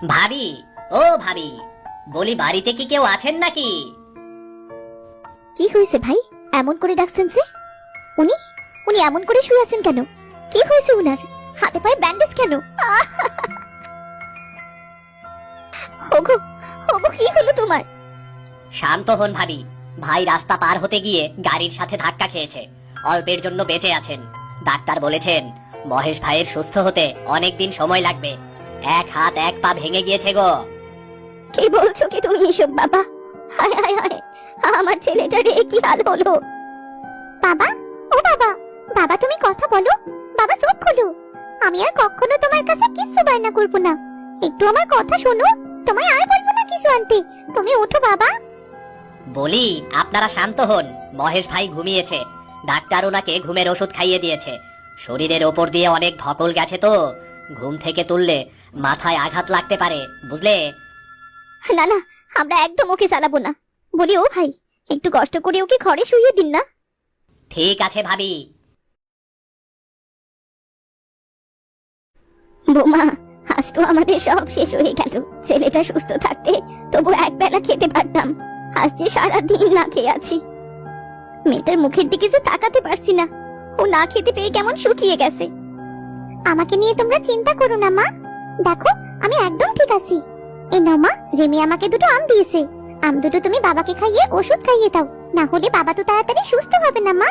ভাবি, ও ভাবি, বলি বাড়িতে কি কেউ আছেন নাকি? কি হয়েছে ভাই, এমন করে ডাকছেন যে? উনি উনি এমন করে শুয়ে আছেন কেন? কি হয়েছে উনার? হাতে পায়ে ব্যান্ডেজ কেন? ওগো, ওগো, কি হলো তোমার? শান্ত হন ভাবি। ভাই রাস্তা পার হতে গিয়ে গাড়ির সাথে ধাক্কা খেয়েছে, অল্পের জন্য বেঁচে আছেন। ডাক্তার বলেছেন মহেশ ভাইয়ের সুস্থ হতে অনেক দিন সময় লাগবে। এক হাত এক পা ভেঙে গিয়েছে গো। কি বলছো কি তুমি এসব বাবা? হায় হায় হায়, আমার ছেলেটার কি হাল হলো? বাবা, ও বাবা, বাবা তুমি কথা বলো। বাবা চোখ খোলো। আমি আর কখনো তোমার কাছে কিছু বায়না করব না। একটু আমার কথা শোনো। তোমায় আর বলবো না কিছু আনতে। তুমি ওঠো বাবা। বলি আপনারা শান্ত হন। মহেশ ভাই ঘুমিয়েছে। ডাক্তার ওনাকে ঘুমের ওষুধ খাইয়ে দিয়েছে। শরীরের ওপর দিয়ে অনেক ধকল গেছে তো, ঘুম থেকে তুললে মাথায় আঘাত লাগতে পারে, বুঝলে? না না, আমরা একদম ওকে চালাবো না। বলি ও ভাই, একটু কষ্ট করে ওকে ঘরে শুইয়ে দিন না। ঠিক আছে ভাবি। বৌমা, আজ তো আমাদের সব শেষ হয়ে গেল। ছেলেটা সুস্থ থাকতে তবু এক বেলা খেতে পারতাম। আজ যে সারা দিন না খেয়ে আছি। মেয়েটার মুখের দিকে যে তাকাতে পারছি না। ও না খেতে পেয়ে কেমন শুকিয়ে গেছে। আমাকে নিয়ে তোমরা চিন্তা করো না মা। দেখো, আমি একদম ঠিক আছি। এই নাও মা, রেমি আমাকে দুটো আম দিয়েছে। আম দুটো তুমি বাবাকে খাইয়ে ওষুধ খাইয়ে দাও, না হলে বাবা তো তাড়াতাড়ি সুস্থ হবে না মা।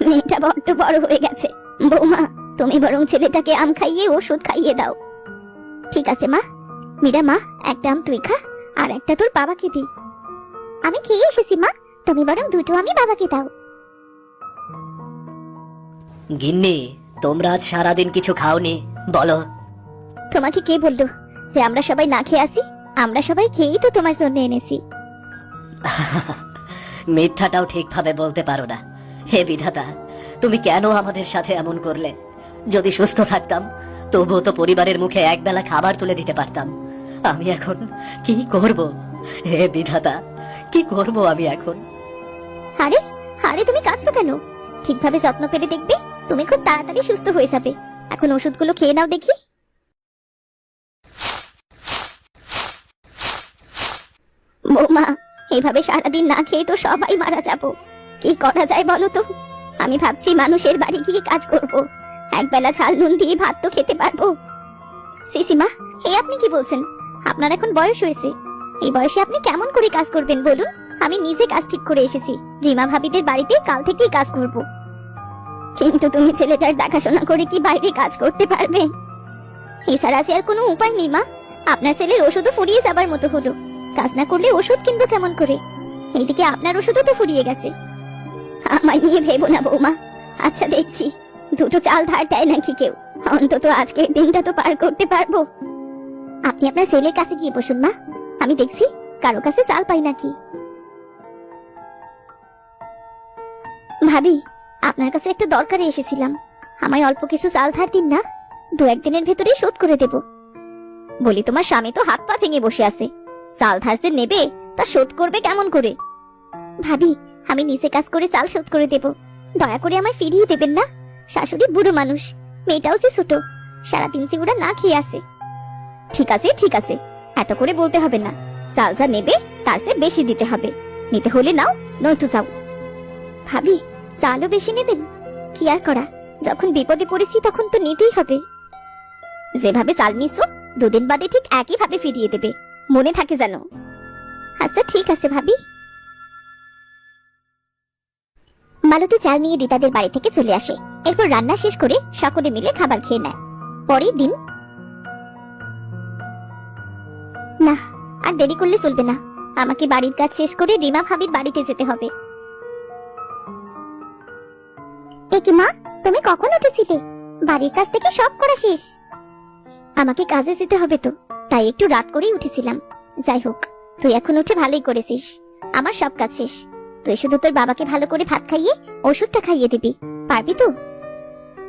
মেয়েটা বড্ড বড় হয়ে গেছে। বৌমা, তুমি বরং ছেলেটাকে আম খাইয়ে ওষুধ খাইয়ে দাও। ঠিক আছে মা। মীরা মা, একটা আম তুই খা, আর একটা তোর বাবাকে দিই। আমি খেয়ে এসেছি মা, তুমি বরং দুটো আমি বাবাকে দাও। গিন্নি, তোমরা আজ সারাদিন কিছু খাওনি, বলো? তোমাকে কে বললো যে আমরা সবাই না খেয়ে আসি? আমরা সবাই খেয়েই তো তোমার জন্য এনেছি। মিথ্যাটাও ঠিকভাবে বলতে পারো না। হে বিধাতা, তুমি কেন আমাদের সাথে এমন করলে? যদি সুস্থ থাকতাম তবুও তো পরিবারের মুখে একবেলা খাবার তুলে দিতে পারতাম। আমি এখন কি করব? হে বিধাতা, কি করব আমি এখন? আরে আরে, তুমি কাঁদছো কেন? ঠিকভাবে যত্ন পেলে দেখবে তুমি খুব তাড়াতাড়ি সুস্থ হয়ে যাবে। এখন ওষুধগুলো খেয়ে নাও দেখি। বৌমা, এইভাবে সারাদিন না খেয়ে তো সবাই মারা যাবো। কি করা যায় বলো তো? আমি ভাবছি মানুষের বাড়ি গিয়ে কাজ করব। একবেলা ঝাল নুন দিয়ে ভাত তো খেতে পারবো। সিসিমা, এই আপনি কি বলছেন? আপনার এখন বয়স হয়েছে। এই বয়সে আপনি কেমন করে কাজ করবেন বলুন? আমি নিজে কাজ ঠিক করে এসেছি। রিমা ভাবিদের বাড়িতে কাল থেকেই কাজ করব। কিন্তু তুমি ছেলেটার দেখাশোনা করে কি বাইরে কাজ করতে পারবে? এছাড়া আছে আর কোনো উপায় নেই মা। আপনার ছেলের ওষুধও ফুরিয়ে যাবার মতো হলো। কাজ না করলে ওষুধ কিনবো কেমন করে? এইদিকে আপনার ওষুধও তো ফুরিয়ে গেছে। আমায় নিয়ে ভেবো না বৌমা। আচ্ছা দেখছি, দুটো চাল ধার দেয় নাকি কেউ। অন্তত আজকের দিনটা তো পার করতে পারবো। আপনি আপনার ছেলের কাছে গিয়ে বসুন মা, আমি দেখছি কারো কাছে চাল পাই নাকি। ভাবি, আপনার কাছে একটা দরকারে এসেছিলাম। আমায় অল্প কিছু চাল ধার দিন না, দু একদিনের ভেতরে শোধ করে দেব। বলি তোমার স্বামী তো হাত পা ভেঙে বসে আছে, চাল ধার যে নেবে তা শোধ করবে কেমন করে? ভাবি, আমি নিজে কাজ করে চাল শোধ করে দেব। দয়া করে আমায় ফিরিয়ে দেবেন না। শাশুড়ি বুড়ো মানুষ, মেয়েটাও যে ছোট, সারাদিন যে ওরা না খেয়ে আসে। ঠিক আছে ঠিক আছে, এত করে বলতে হবে না। চাল যা নেবে তার চেয়ে বেশি দিতে হবে। নিতে হলে নাও, নয়তো যাও। ভাবি, চালও বেশি নেবেন? কি আর করা, যখন বিপদে পড়েছি তখন তো নিতেই হবে। যেভাবে চাল নিছো দুদিন বাদে ঠিক একই ভাবে ফিরিয়ে দেবে, মনে থাকে যেন। আচ্ছা ঠিক আছে ভাবি। মালতী চাল নিয়ে রিতাদের বাড়ি থেকে চলে আসে। এরপর রান্না শেষ করে সকলে মিলে খাবার খেয়ে নেয়। পরের দিন। না, আর দেরি করলে চলবে না। আমাকে বাড়ির কাজ শেষ করে রিমা ভাবির বাড়িতে যেতে হবে। একি মা, তুমি কখন উঠেছিলে? বাড়ির কাজ থেকে সব করা শেষ। আমাকে কাজে যেতে হবে তো, তাই একটু রাত করেই উঠেছিলাম। যাই হোক, তুই এখন উঠে ভালোই করেছিস। আমার সব কাজ শেষ। তুই শুধু তোর বাবাকে ভালো করে ভাত খাইয়ে ওষুধটা খাইয়ে দিবি। পারবি তো?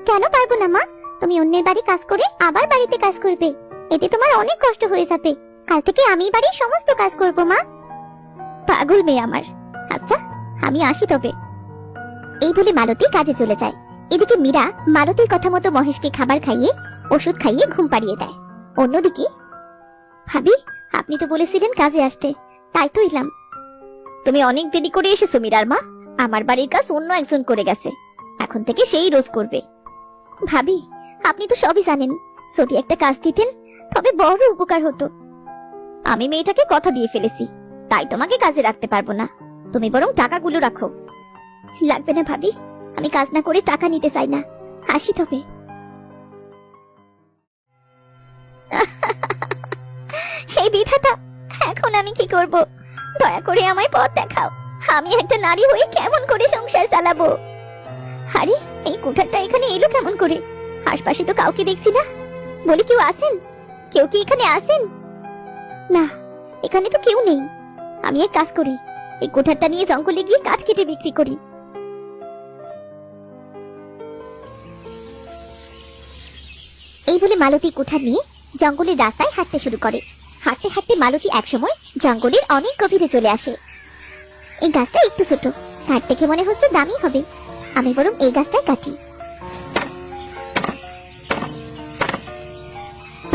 কেন পারবো না মা? তুমি অন্যের বাড়ি কাজ করে আবার বাড়িতে কাজ করবে, এতে তোমার অনেক কষ্ট হয়ে যাবে। কাল থেকে আমি বাড়ির সমস্ত কাজ করব মা। পাগল মেয়ে আমার। আচ্ছা, আমি আসি তবে। এই বলে মালতী কাজে চলে যায়। এদিকে মীরা মালতীর কথা মতো মহেশকে খাবার খাইয়ে ওষুধ খাইয়ে ঘুম পাড়িয়ে দেয়। অন্যদিকে ভাবি, আপনি তো বলেছিলেন কাজে আসতে, তাই তো এলাম। তুমি অনেক দেরি করে এসেছো মীরার মা। আমার বাড়ির কাজ অন্য একজন করে গেছে, এখন থেকে সেই রোজ করবে। ভাবি, আপনি তো সবই জানেন, যদি একটা কাজ দিতেন তবে বড় উপকার হতো। আমি মেয়েটাকে কথা দিয়ে ফেলেছি, তাই তোমাকে কাজে রাখতে পারবো না। তুমি বরং টাকাগুলো রাখো। লাগবে না ভাবি, আমি কাজ না করে টাকা নিতে চাই না। আসি তবে। হে বিধাতা, এখন আমি কি করব? দয়া করে আমায় পথ দেখাও। আমি একটা নারী হয়ে কেমন করে সংসার চালাবো? আরে, এই কুঠারটা এখানে এলো কেমন করে? আশপাশে তো কাউকে দেখছি না। বলি, কেউ আছেন? কেউ কি এখানে আছেন? না, এখানে তো কেউ নেই। আমি এক কাজ করি, এই কুঠারটা নিয়ে জঙ্গলে গিয়ে কাঠ কেটে বিক্রি করি। এই বলে মালতী কুঠার নিয়ে জঙ্গলের রাস্তায় হাঁটতে শুরু করে। হাঁটতে হাঁটতে মালতী একসময় জঙ্গলের অনেক গভীরে চলে আসে। এই গাছটা একটু ছোট, কাঠ দেখে মনে হচ্ছে দামি হবে। আমি বরং এই গাছটাই কাটি।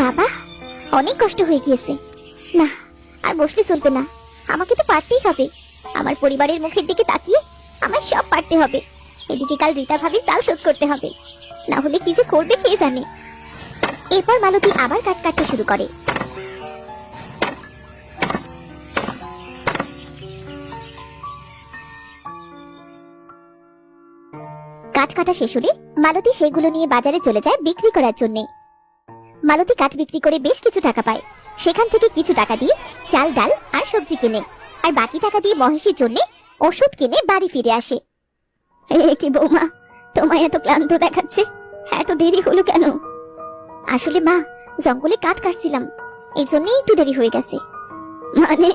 বাবা, অনেক কষ্ট হয়ে গিয়েছে। না, আর বসলে চলবে না, আমাকে তো পারতেই হবে। আমার পরিবারের মুখের দিকে তাকিয়ে আমার সব পারতে হবে। এদিকে কাল রীতা ভাবির চাল শোধ করতে হবে, না হলে কি যে করবে কে জানে। এরপর মালতী আবার কাঠ কাটতে শুরু করে। কাঠ কাটা শেষ হলে মালতী সেগুলো নিয়ে বাজারে চলে যায় বিক্রি করার জন্য। মালতী কাঠ বিক্রি করে বেশ কিছু টাকা পায়। সেখান থেকে কিছু টাকা দিয়ে চাল, ডাল আর সবজি কেনে, আর বাকি টাকা দিয়ে মহেশের জন্য ওষুধ কিনে বাড়ি ফিরে আসে। কি বৌমা, তোমায় এত ক্লান্ত দেখাচ্ছে, এত দেরি হলো কেন? আসলে মা, জঙ্গলে কাঠ কাটছিলাম, এই জন্যই একটু দেরি হয়ে গেছে। মানে?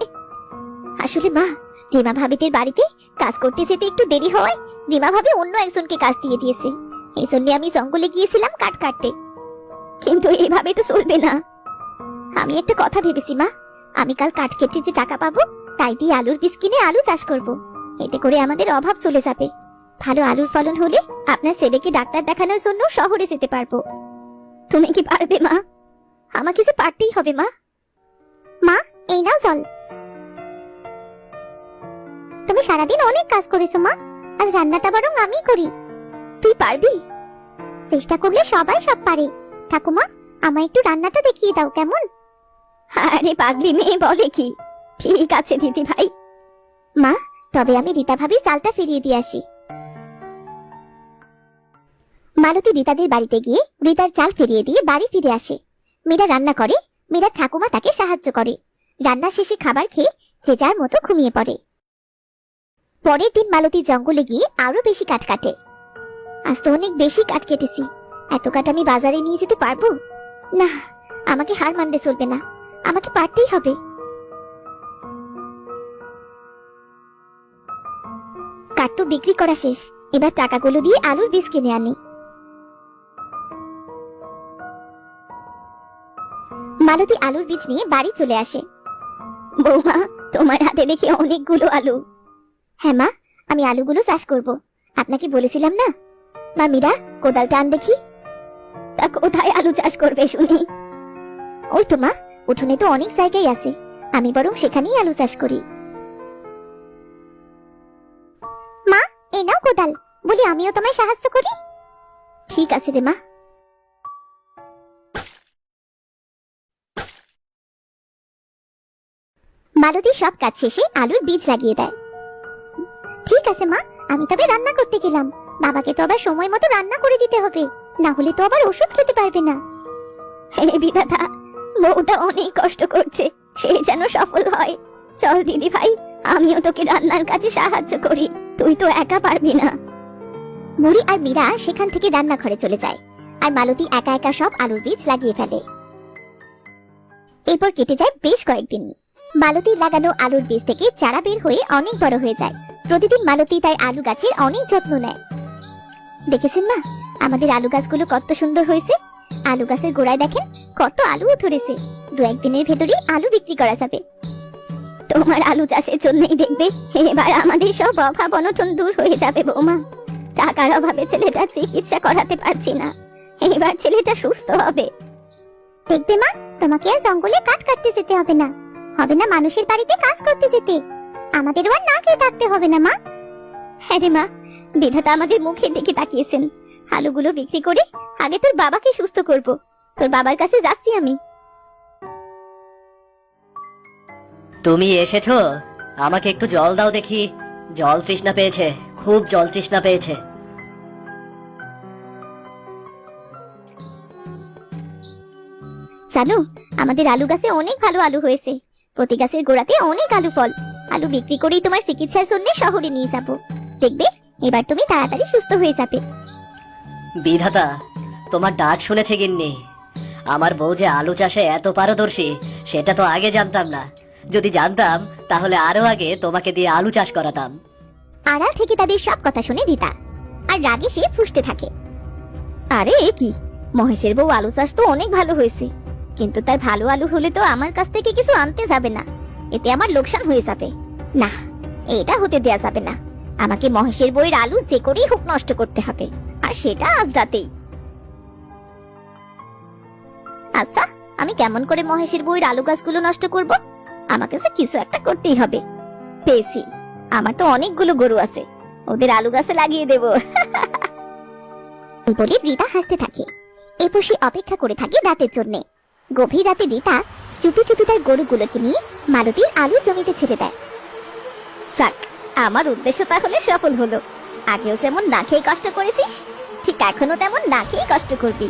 আসলে মা, রিমা ভাবিদের বাড়িতে কাজ করতে যেতে একটু দেরি হয়। রিমা ভাবি অন্য একজনকে কাজ দিয়ে দিয়েছে, এই জন্য আমি জঙ্গলে গিয়েছিলাম কাঠ কাটতে। কিন্তু এইভাবে তো চলবে না। আমি একটা কথা ভেবেছি মা, আমি কাল কাঠ কেটে যে টাকা পাবো তাই দিয়ে আলুর বীজ কিনে আলু চাষ করব। এতে করে আমাদের অভাব চলে যাবে। ভালো আলুর ফলন হলে আপনার ছেলেকে ডাক্তার দেখানোর জন্য শহরে যেতে পারবো। তুমি কি পারবে মা? আমাকে যে পারতেই হবে মা। মা, এই নাও জল। তুমি সারাদিন অনেক কাজ করেছো মা, আজ রান্নাটা বরং আমি করি। তুই পারবি? চেষ্টা করলে সবাই সব পারে। ঠাকুমা, আমায় একটু রান্নাটা দেখিয়ে দাও কেমন? আরে পাগলি মেয়ে বলে কি? ঠিক আছে দিদি ভাই। মা, তবে আমি রীতা ভাবি চালটা ফিরিয়ে দিয়ে আসি। মালতী রীতাদের বাড়িতে গিয়ে রীতার চাল ফিরিয়ে দিয়ে বাড়ি ফিরে আসে। মীরা রান্না করে, মীরা ঠাকুমা তাকে সাহায্য করে। রান্না শেষে খাবার খেয়ে যে যার মতো ঘুমিয়ে পড়ে। পরের দিন মালতী জঙ্গলে গিয়ে আরো বেশি কাঠ কাটে। আজ তো অনেক বেশি কাঠ কেটেছি, এত কাঠ আমি বাজারে নিয়ে যেতে পারবো না। আমাকে হার মানতে চলবে না, আমাকে পারতেই হবে। কাঠ তো বিক্রি করা শেষ, এবার টাকাগুলো দিয়ে আলুর বীজ কিনে আনি। মালতী আলুর বীজ নিয়ে বাড়ি চলে আসে। বৌমা, তোমার হাতে দেখি অনেকগুলো আলু। হ্যাঁ মা, আমি আলুগুলো চাষ করব, আপনাকে বলেছিলাম না। মা মীরা, কোদালটা আন দেখি। তা কোথায় আলু চাষ করবে শুনি? ওই তো মা, উঠোনে তো অনেক জায়গায় আছে, আমি বরং সেখানেই আলু চাষ করি। মা, এই নাও কোদাল, বলি আমিও তোমায় সাহায্য করি। ঠিক আছে রে মা। মালতী সব কাজ শেষে আলুর বীজ লাগিয়ে দেয়। ঠিক আছে মা, আমি তবে রান্না করতে গেলাম। বাবাকে তো আবার সময় মতো রান্না করে দিতে হবে, না হলে তো আবার ওষুধ খেতে পারবে না। হে বিধাতা, বউটা অনেক কষ্ট করছে, সে যেন সফল হয়। চল দিদি ভাই, আমিও তোকে রান্নার কাজে সাহায্য করি, তুই তো একা পারবি না। বুড়ি আর মীরা সেখান থেকে রান্নাঘরে চলে যায়, আর মালতী একা একা সব আলুর বীজ লাগিয়ে ফেলে। এরপর কেটে যায় বেশ কয়েকদিন। মালতীর লাগানো আলুর বীজ থেকে চারা বের হয়ে অনেক বড় হয়ে যায়। প্রতিদিন মালতী তাই আলু গাছের অনেক যত্ন নেয়। দেখেছেন মা, আমাদের আলু গাছগুলো কত সুন্দর হয়েছে। আলু গাছের গোড়ায় দেখেন কত আলুও ধরেছে, দু একদিনের ভেতরেই আলু বিক্রি করা যাবে। তোমার আলু চাষের জন্যই দেখবে এবার আমাদের সব অভাব অনটন দূর হয়ে যাবে বৌমা। টাকার অভাবে ছেলেটার চিকিৎসা করাতে পারছি না, এবার ছেলেটা সুস্থ হবে। দেখবে মা, তোমাকে আর জঙ্গলে কাঠ কাটতে যেতে হবে না, হবে না মানুষের বাড়িতে কাজ করতে যেতে। আমাদেরও আর না খেয়ে থাকতে হবে না মা। হ্যাঁ রে মা, বিধাতা আমাদের মুখের দিকে তাকিয়েছেন। আলুগুলো বিক্রি করে আগে তোর বাবাকে সুস্থ করব। তোর বাবার কাছে যাচ্ছি আমি। তুমি এসেছো? আমাকে একটু জল দাও দেখি, জল তৃষ্ণা পেয়েছে, খুব জল তৃষ্ণা পেয়েছে। জানো, আমাদের আলু গাছে অনেক ভালো আলু হয়েছে। প্রতি গাছের গোড়াতে অনেক আলু ফল। আলু বিক্রি করেই তোমার চিকিৎসার জন্য শহরে নিয়ে যাব। দেখবে এবার তুমি তাড়াতাড়ি সুস্থ হয়ে যাবে। বিধাতা, তোমার ডাক শুনেছে গিন্নি। আমার বউ যে আলু চাষে এত পারদর্শী সেটা তো আগে জানতাম না। যদি জানতাম তাহলে আরো আগে তোমাকে দিয়ে আলু চাষ করাতাম। আড়াল থেকে তাদের সব কথা শুনে রীতা আর রাগে সে ফুঁসতে থাকে। আরে এ কি, মহেশের বউ আলু চাষ তো অনেক ভালো হয়েছে, কিন্তু তার ভালো আলু হলে তো আমার কাছ থেকে কিছু আনতে যাবে না, এতে আমার লোকসান হয়ে যাবে। না, এটা হতে দেয়া যাবে না। আমাকে মহেশের বউয়ের আলু যে করেই হোক নষ্ট করতে হবে, আর সেটা আজ রাতেই। আচ্ছা, আমি কেমন করে মহেশের বউয়ের আলু গাছগুলো নষ্ট করব? আমাকে যে কিছু একটা করতেই হবে। পেয়েছি, আমার তো অনেকগুলো গরু আছে, ওদের আলু গাছে লাগিয়ে দেব। এই বলে রীতা হাসতে থাকে। এরপর সে অপেক্ষা করে থাকে রাতের জন্য। গভীর রাতে রীতা চুপি চুপি তার গরুগুলোকে নিয়ে মালতীর আলু জমিতে ছেড়ে দেয়। যাক, আমার উদ্দেশ্য তাহলে সফল হলো। আগেও যেমন না খেয়ে কষ্ট করেছিস, ঠিক এখনো তেমন না খেয়ে কষ্ট করবি।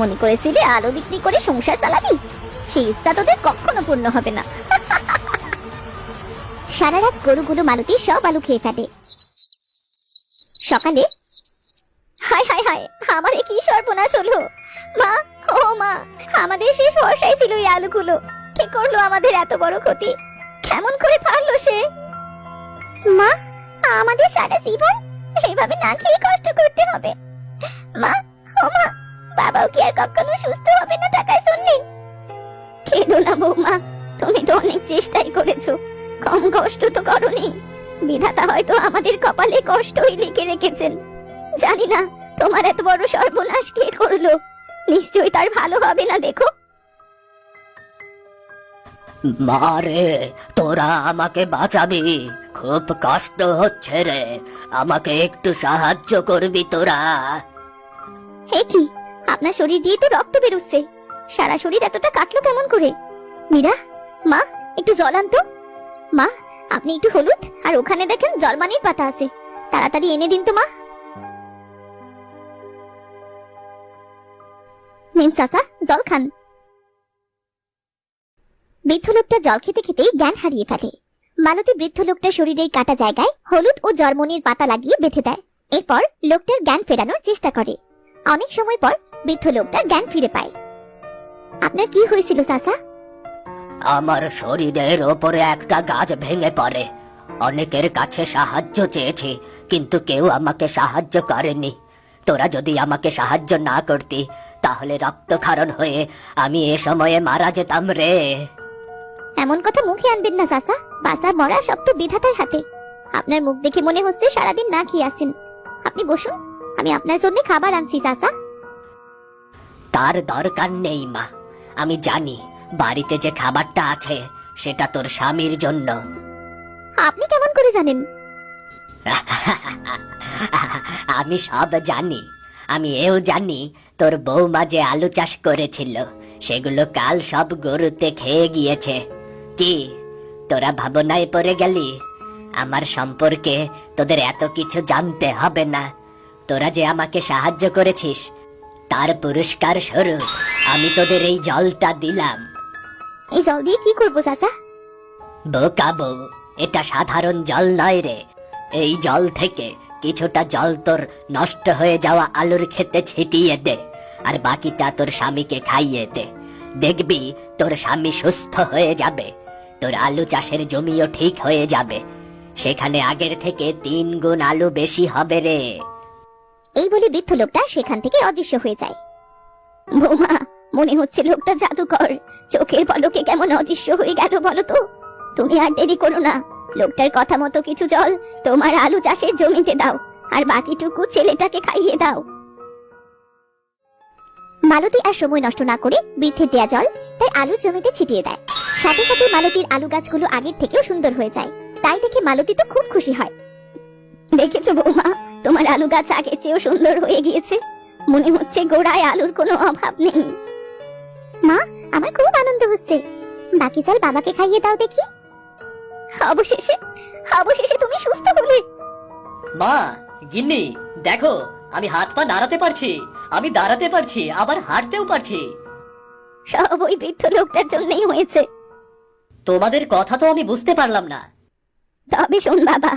মনে করেছিলে আলু বিক্রি করে সংসার চালাবি, সেই ইচ্ছা তোদের কখনো পূর্ণ হবে না। সারা রাত গরুগুলো মালতী সব আলু খেয়ে ফেলে। সকালে হায় হায় হায়, আমার কি সর্বনাশ হলো! মা, ও মা, আমাদের শেষ ভরসাই ছিল এই আলুগুলো। কে করলো আমাদের এত বড় ক্ষতি? কেমন করে পারলো সে? মা, আমাদের সারা জীবন এইভাবে না খেয়ে কষ্ট করতে হবে। মা, ও মা, বাবাও কি আর কখনো সুস্থ হবে না টাকায় শুননি? কেঁদো না বৌমা, তুমি তো অনেক চেষ্টাই করেছো, কম কষ্ট তো করনি। বিধাতা হয়তো আমাদের কপালে কষ্টই লিখে রেখেছেন। জানি না তোমার এত বড় সর্বনাশ কে করলো, নিশ্চয়ই তার ভালো হবে না। দেখো মারে, তোরা আমাকে বাঁচাবি, খুব কষ্ট হচ্ছে রে, আমাকে একটু সাহায্য করবি তোরা? হে কি, আপনার শরীর দিয়ে তো রক্ত বেরোচ্ছে, সারা শরীর এতটা কাটলো কেমন করে? মীরা, মা, একটু জল আনতো। মা, আপনি একটু হলুদ আর ওখানে দেখেন জলমানির পাতা আছে, তাড়াতাড়ি এনে দিন তো মা। নিন চাচা, জল খান। বৃদ্ধ লোকটা জল খেতে খেতেই জ্ঞান হারিয়ে ফেলে। মালতী বৃদ্ধ লোকটার শরীরের কাটা জায়গায় হলুদ ও জলমনির পাতা লাগিয়ে বেঁধে দেয়। এরপর লোকটার জ্ঞান ফেরানোর চেষ্টা করে। অনেক সময় পর বৃদ্ধ লোকটা জ্ঞান ফিরে পায়। আপনার কি হয়েছিল চাচা? আমার শরীরের ওপরে একটা গাছ ভেঙে পড়ে। অনেকের কাছে সাহায্য চেয়েছি, কিন্তু কেউ আমাকে সাহায্য করেনি। তোরা যদি আমাকে সাহায্য না করতি তাহলে রক্তক্ষরণ হয়ে আমি এ সময়ে মারা যেতাম রে। এমন কথা মুখে আনবেন না চাচা, বাঁচা মরা সব তো বিধাতার হাতে। আপনার মুখ দেখে মনে হচ্ছে সারাদিন না খেয়ে আছেন। আপনি বসুন, আমি আপনার জন্য খাবার আনছি চাচা। তার দরকার নেই মা, আমি জানি বাড়িতে যে খাবারটা আছে সেটা তোর স্বামীর জন্য। আপনি কেমন করে জানেন? আমি সব জানি। আমি এও জানি তোর বৌমা যে আলু চাষ করেছিল সেগুলো কাল সব গরুতে খেয়ে গিয়েছে। কি তোরা ভাবনায় পড়ে গেলি? আমার সম্পর্কে তোদের এত কিছু জানতে হবে না। তোরা যে আমাকে সাহায্য করেছিস তার পুরস্কার স্বরূপ আমি তোদের এই জলটা দিলাম। এই জল দিয়ে কি করবো চাচা? বোকা বউ, এটা সাধারণ জল নয় রে। এই জল থেকে কিছুটা জল তোর নষ্ট হয়ে যাওয়া আলুর ক্ষেতে ছিটিয়ে দে, আর বাকিটা তোর স্বামীকে খাইয়ে দে। দেখবি তোর স্বামী সুস্থ হয়ে যাবে, তোর আলু চাষের জমিও ঠিক হয়ে যাবে, সেখানে আগের থেকে 3 গুণ আলু বেশি হবে রে। এই বলে বৃদ্ধ লোকটা সেখান থেকে অদৃশ্য হয়ে যায়। বৌমা, মনে হচ্ছে লোকটা জাদুকর, চোখের পলকে কেমন অদৃশ্য হয়ে গেল বলো তো। তুমি আর দেরি করো না, লোকটার কথা মতো কিছু জল তোমার আলু চাষের জমিতে দাও, আর বাকিটুকু ছেলেটাকে খাইয়ে দাও। মালতী আর সময় নষ্ট না করে বৃদ্ধের দেয়া জল তার তার আলুর জমিতে ছিটিয়ে দেয়। সাথে সাথে মালতীর আলু গাছগুলো আগের থেকেও সুন্দর হয়ে যায়। তাই দেখে মালতী তো খুব খুশি হয়। দেখেছো বৌমা, তোমার আলু গাছ আগের চেয়েও সুন্দর হয়ে গিয়েছে। মনে হচ্ছে গোড়ায় আলুর কোনো অভাব নেই। মা, আমার খুব আনন্দ হচ্ছে। বাকি চাল বাবাকে খাইয়ে দাও দেখি। অবশেষে অবশেষে তুমি সুস্থ হলে। মা, গিন্নি, দেখো আমি হাত পা নাড়াতে পারছি, আমি দাঁড়াতে পারছি, আবার হাঁটতেও পারছি। সব ওই বৃদ্ধ লোকটার জন্যই হয়েছে। তোমাদের কথা তো আমি বুঝতে পারলাম না। তবে শোন বাবা,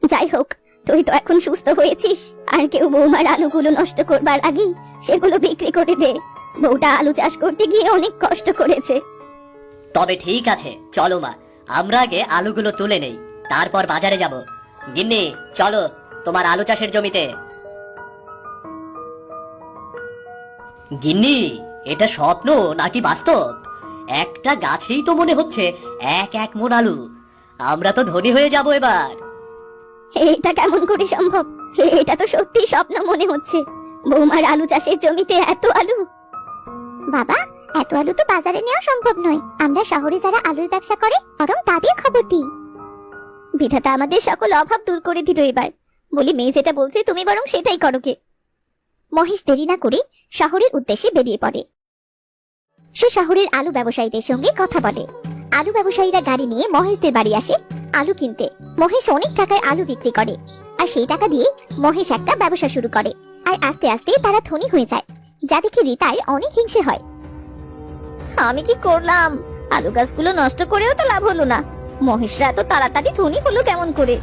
যাই হোক, তুই তো এখন সুস্থ হয়েছিস। আর কেউ বৌমার আলুগুলো নষ্ট করবার আগেই সেগুলো বিক্রি করে দে। বউটা আলু চাষ করতে গিয়ে অনেক কষ্ট করেছে। তবে ঠিক আছে, চলো মা, আমরা আগে আলুগুলো তুলে নেই, তারপর বাজারে যাব। গিন্নি, চলো তোমার আলু চাষের জমিতে। গিন্নি, এটা স্বপ্ন নাকি বাস্তব? একটা গাছেই তো মনে হচ্ছে এক এক মণ আলু। আমরা তো ধনী হয়ে যাব এবার। এটা কেমন করে সম্ভব? এটা তো সত্যি স্বপ্ন মনে হচ্ছে। বৌমার আলু চাষের জমিতে এত আলু। বাবা, এত আলু তো বাজারে নেওয়া সম্ভব নয়। আমরা শহরে যারা আলুর ব্যবসা করে বরং তাদের খবর দিই। বিধাতা আমাদের সকল অভাব দূর করে দিল এবার। বলি, মেয়ে যেটা বলছে তুমি বরং সেটাই করো গে। মহেশ দেরি না করে শহরের উদ্দেশ্যে বেরিয়ে পড়ে। সে শহরের আলু ব্যবসায়ীদের সঙ্গে কথা বলে। আলু ব্যবসায়ীরা গাড়ি নিয়ে মহেশদের বাড়ি আসে আলু কিনতে। মহেশ অনেক টাকায় আলু বিক্রি করে, আর সেই টাকা দিয়ে মহেশ একটা ব্যবসা শুরু করে। আর আস্তে আস্তে তারা ধনী হয়ে যায়, যা দেখে রিতার অনেক হিংসে হয়। আমি কি করলাম? আলু গাছগুলো নষ্ট করেও তো লাভ হলো না। মহেশরা এত তাড়াতাড়ি ধনী হলো কেমন করে?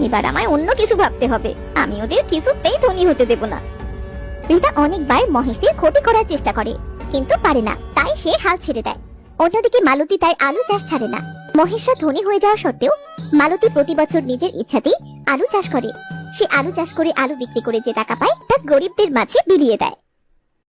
এবার আমায় অন্য কিছু ভাবতে হবে। আমি ওদের কিছুতেই ধনী হতে দেব না। রিতা অনেকবার মহেশদের ক্ষতি করার চেষ্টা করে, কিন্তু পারে না, তাই সে হাল ছেড়ে দেয়। অন্যদিকে মালতী তার আলু চাষ ছাড়ে না। মহেশরা ধনী হয়ে যাওয়া সত্ত্বেও মালতী প্রতি বছর নিজের ইচ্ছাতেই আলু চাষ করে। সে আলু চাষ করে আলু বিক্রি করে যে টাকা পায় তা গরিবদের মাঝে বিলিয়ে দেয়।